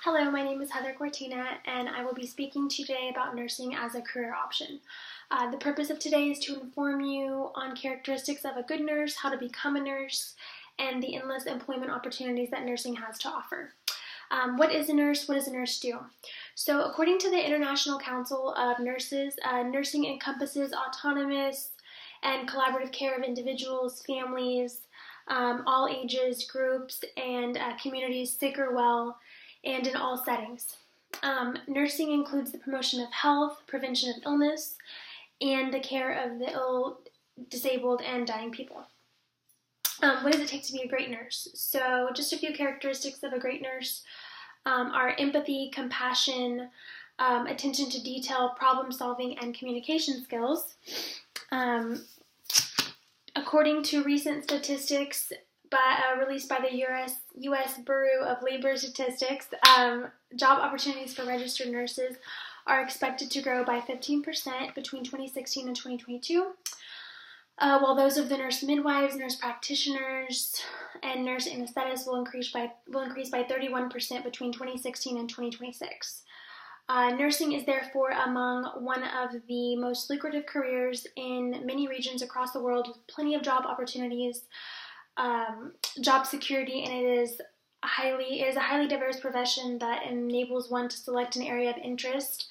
Hello, my name is Heather Cortina, and I will be speaking today about nursing as a career option. The purpose of today is to inform you on characteristics of a good nurse, how to become a nurse, and the endless employment opportunities that nursing has to offer. What is a nurse? What does a nurse do? So, according to the International Council of Nurses, nursing encompasses autonomous and collaborative care of individuals, families, all ages, groups, and communities, sick or well, and in all settings. Nursing includes the promotion of health, prevention of illness, and the care of the ill, disabled, and dying people. What does it take to be a great nurse? So, just a few characteristics of a great nurse are empathy, compassion, attention to detail, problem solving, and communication skills. According to recent statistics released by the U.S. Bureau of Labor Statistics, job opportunities for registered nurses are expected to grow by 15% between 2016 and 2022, while those of the nurse midwives, nurse practitioners, and nurse anesthetists will increase by 31% between 2016 and 2026. Nursing is therefore among one of the most lucrative careers in many regions across the world, with plenty of job opportunities, job security, and it is a highly diverse profession that enables one to select an area of interest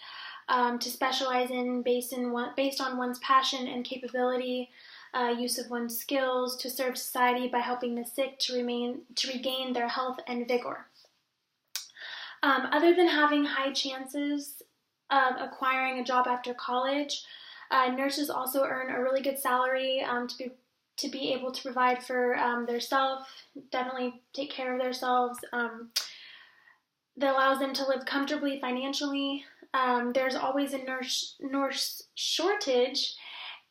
to specialize in based on one's passion and capability, use of one's skills to serve society by helping the sick to regain their health and vigor. Other than having high chances of acquiring a job after college, nurses also earn a really good salary to be able to provide for themselves, definitely take care of themselves. That allows them to live comfortably financially. There's always a nurse shortage,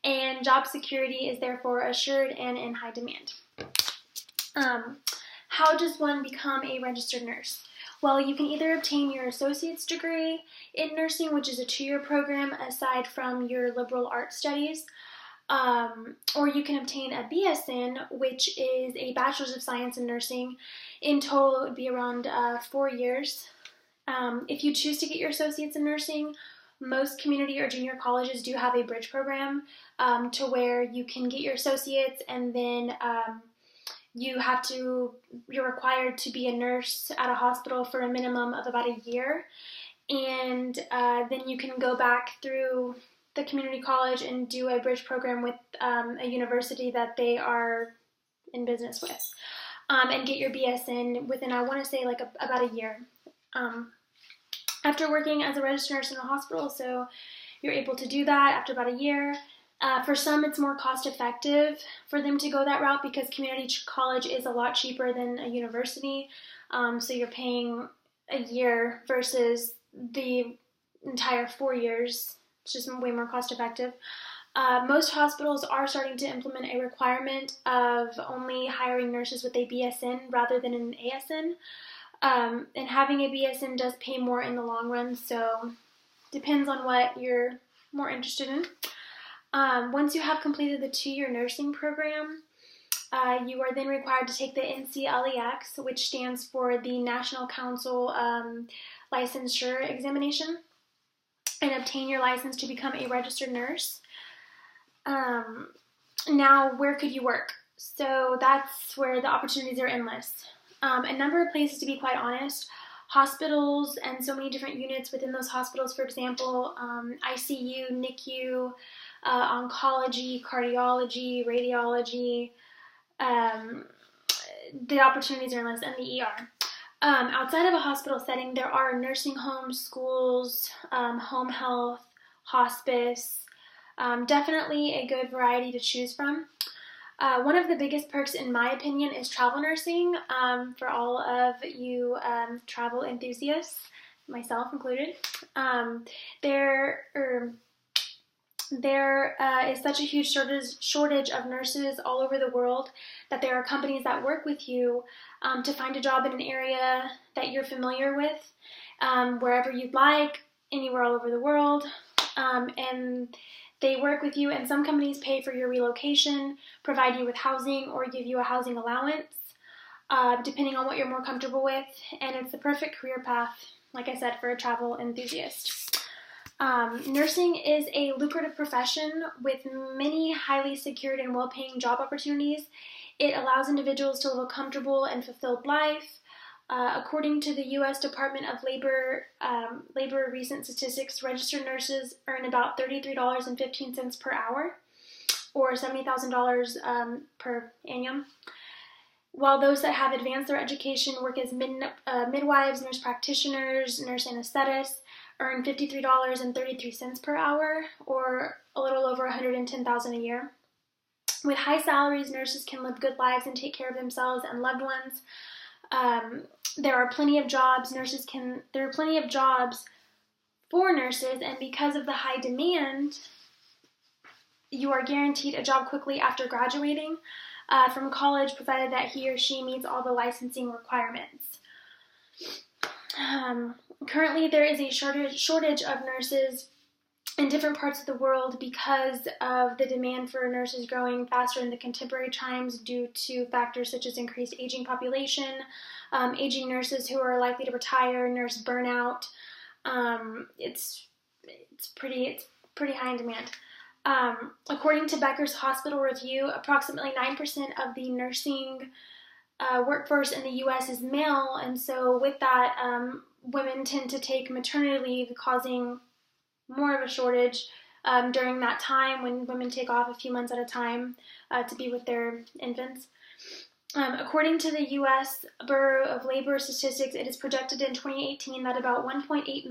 and job security is therefore assured and in high demand. How does one become a registered nurse? Well, you can either obtain your associate's degree in nursing, which is a 2-year program aside from your liberal arts studies, or you can obtain a BSN, which is a Bachelor's of Science in Nursing. In total, it would be around 4 years. If you choose to get your associates in nursing, most community or junior colleges do have a bridge program to where you can get your associates, and then you're required to be a nurse at a hospital for a minimum of about a year, and then you can go back through the community college and do a bridge program with a university that they are in business with, and get your BSN within, I want to say, about a year. After working as a registered nurse in a hospital, so you're able to do that after about a year. For some, it's more cost effective for them to go that route because community college is a lot cheaper than a university. So you're paying a year versus the entire 4 years. It's just way more cost effective. Most hospitals are starting to implement a requirement of only hiring nurses with a BSN rather than an ASN. And having a BSN does pay more in the long run, so depends on what you're more interested in. Once you have completed the 2-year nursing program, you are then required to take the NCLEX, which stands for the National Council Licensure Examination, and obtain your license to become a registered nurse. Now, where could you work? So that's where the opportunities are endless. A number of places, to be quite honest. Hospitals and so many different units within those hospitals, for example, ICU, NICU, oncology, cardiology, radiology, the opportunities are endless, and the ER. Outside of a hospital setting, there are nursing homes, schools, home health, hospice, definitely a good variety to choose from. One of the biggest perks, in my opinion, is travel nursing for all of you travel enthusiasts, myself included. There is such a huge shortage of nurses all over the world that there are companies that work with you to find a job in an area that you're familiar with, wherever you'd like, anywhere all over the world, and they work with you, and some companies pay for your relocation, provide you with housing, or give you a housing allowance. depending on what you're more comfortable with, and it's the perfect career path, like I said, for a travel enthusiast. Nursing is a lucrative profession with many highly secured and well-paying job opportunities. It allows individuals to live a comfortable and fulfilled life. According to the U.S. Department of Labor recent statistics, registered nurses earn about $33.15 per hour, or $70,000 per annum, while those that have advanced their education work as midwives, nurse practitioners, nurse anesthetists, earn $53.33 per hour, or a little over $110,000 a year. With high salaries, nurses can live good lives and take care of themselves and loved ones. There are plenty of jobs. There are plenty of jobs for nurses, and because of the high demand, you are guaranteed a job quickly after graduating from college, provided that he or she meets all the licensing requirements. Currently, there is a shortage of nurses in different parts of the world because of the demand for nurses growing faster in the contemporary times due to factors such as increased aging population, aging nurses who are likely to retire, nurse burnout. It's pretty high in demand. According to Becker's Hospital Review, approximately 9% of the nursing workforce in the U.S. is male, and so with that, women tend to take maternity leave, causing more of a shortage during that time when women take off a few months at a time to be with their infants. According to the U.S. Bureau of Labor Statistics, it is projected in 2018 that about 1.1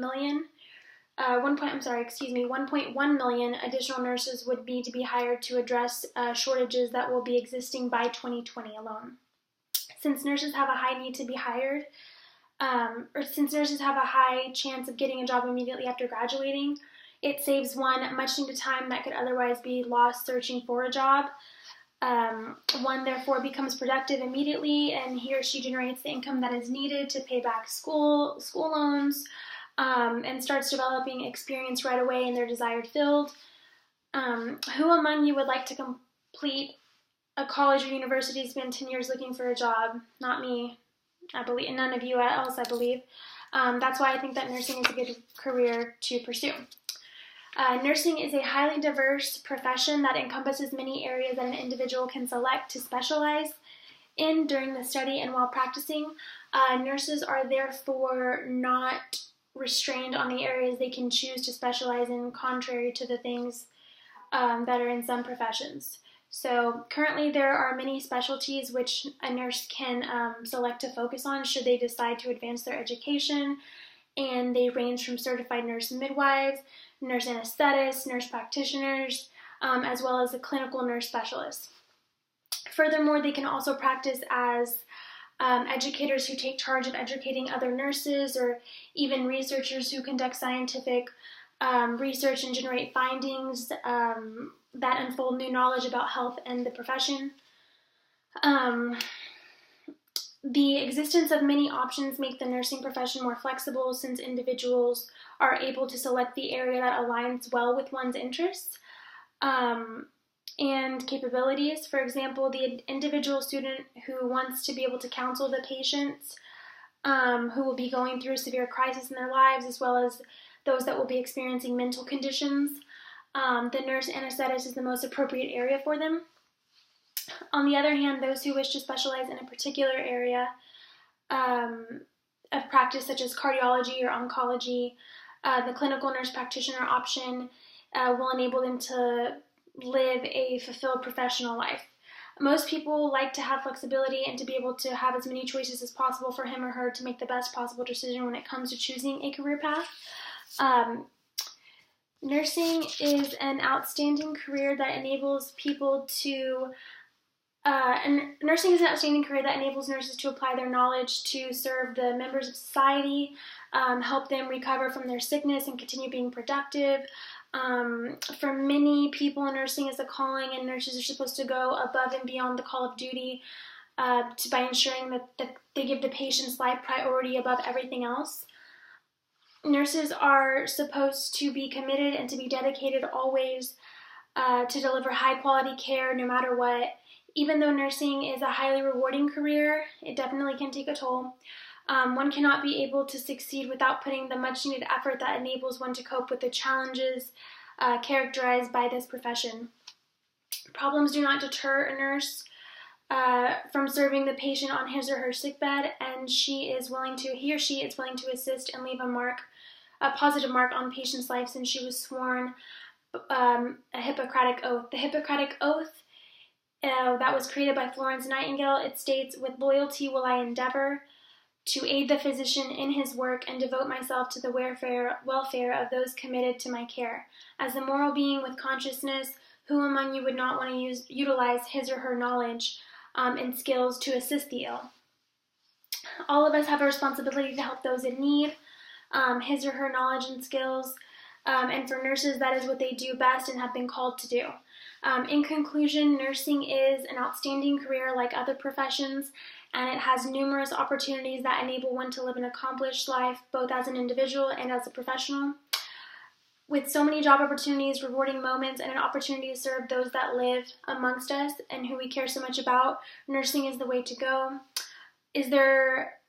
million additional nurses would need to be hired to address shortages that will be existing by 2020 alone. Since nurses have a high need to be hired, since nurses have a high chance of getting a job immediately after graduating, it saves one much needed time that could otherwise be lost searching for a job. One therefore becomes productive immediately, and he or she generates the income that is needed to pay back school loans, and starts developing experience right away in their desired field. Who among you would like to complete a college or university, spend 10 years looking for a job? Not me. I believe, and none of you else, I believe. That's why I think that nursing is a good career to pursue. Nursing is a highly diverse profession that encompasses many areas that an individual can select to specialize in during the study and while practicing. Nurses are therefore not restrained on the areas they can choose to specialize in, contrary to the things that are in some professions. So currently there are many specialties which a nurse can select to focus on should they decide to advance their education, and they range from certified nurse midwives, nurse anesthetists, nurse practitioners, as well as a clinical nurse specialist. Furthermore, they can also practice as educators who take charge of educating other nurses, or even researchers who conduct scientific research and generate findings that unfold new knowledge about health and the profession. The existence of many options make the nursing profession more flexible, since individuals are able to select the area that aligns well with one's interests and capabilities. For example, the individual student who wants to be able to counsel the patients who will be going through a severe crisis in their lives, as well as those that will be experiencing mental conditions, the nurse anesthetist is the most appropriate area for them. On the other hand, those who wish to specialize in a particular area of practice, such as cardiology or oncology, the clinical nurse practitioner option will enable them to live a fulfilled professional life. Most people like to have flexibility and to be able to have as many choices as possible for him or her to make the best possible decision when it comes to choosing a career path. Nursing is an outstanding career that enables people to nursing is an outstanding career that enables nurses to apply their knowledge to serve the members of society, help them recover from their sickness and continue being productive. For many people, nursing is a calling, and nurses are supposed to go above and beyond the call of duty by ensuring that they give the patient's life priority above everything else. Nurses are supposed to be committed and to be dedicated always to deliver high quality care no matter what. Even though nursing is a highly rewarding career, it definitely can take a toll. One cannot be able to succeed without putting the much needed effort that enables one to cope with the challenges characterized by this profession. Problems do not deter a nurse from serving the patient on his or her sickbed, and he or she is willing to assist and leave a positive mark on patient's life since she was sworn a Hippocratic oath. The Hippocratic oath that was created by Florence Nightingale, it states, "With loyalty will I endeavor to aid the physician in his work and devote myself to the welfare of those committed to my care. As a moral being with consciousness, who among you would not want to utilize his or her knowledge and skills to assist the ill?" All of us have a responsibility to help those in need, his or her knowledge and skills, and for nurses, that is what they do best and have been called to do. In conclusion, nursing is an outstanding career like other professions, and it has numerous opportunities that enable one to live an accomplished life, both as an individual and as a professional. With so many job opportunities, rewarding moments, and an opportunity to serve those that live amongst us and who we care so much about, nursing is the way to go. Is there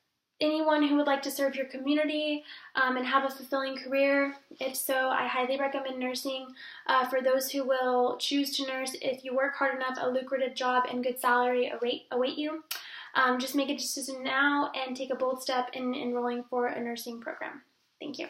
anyone who would like to serve your community and have a fulfilling career? If so, I highly recommend nursing. For those who will choose to nurse, if you work hard enough, a lucrative job and good salary await you. Just make a decision now and take a bold step in enrolling for a nursing program. Thank you.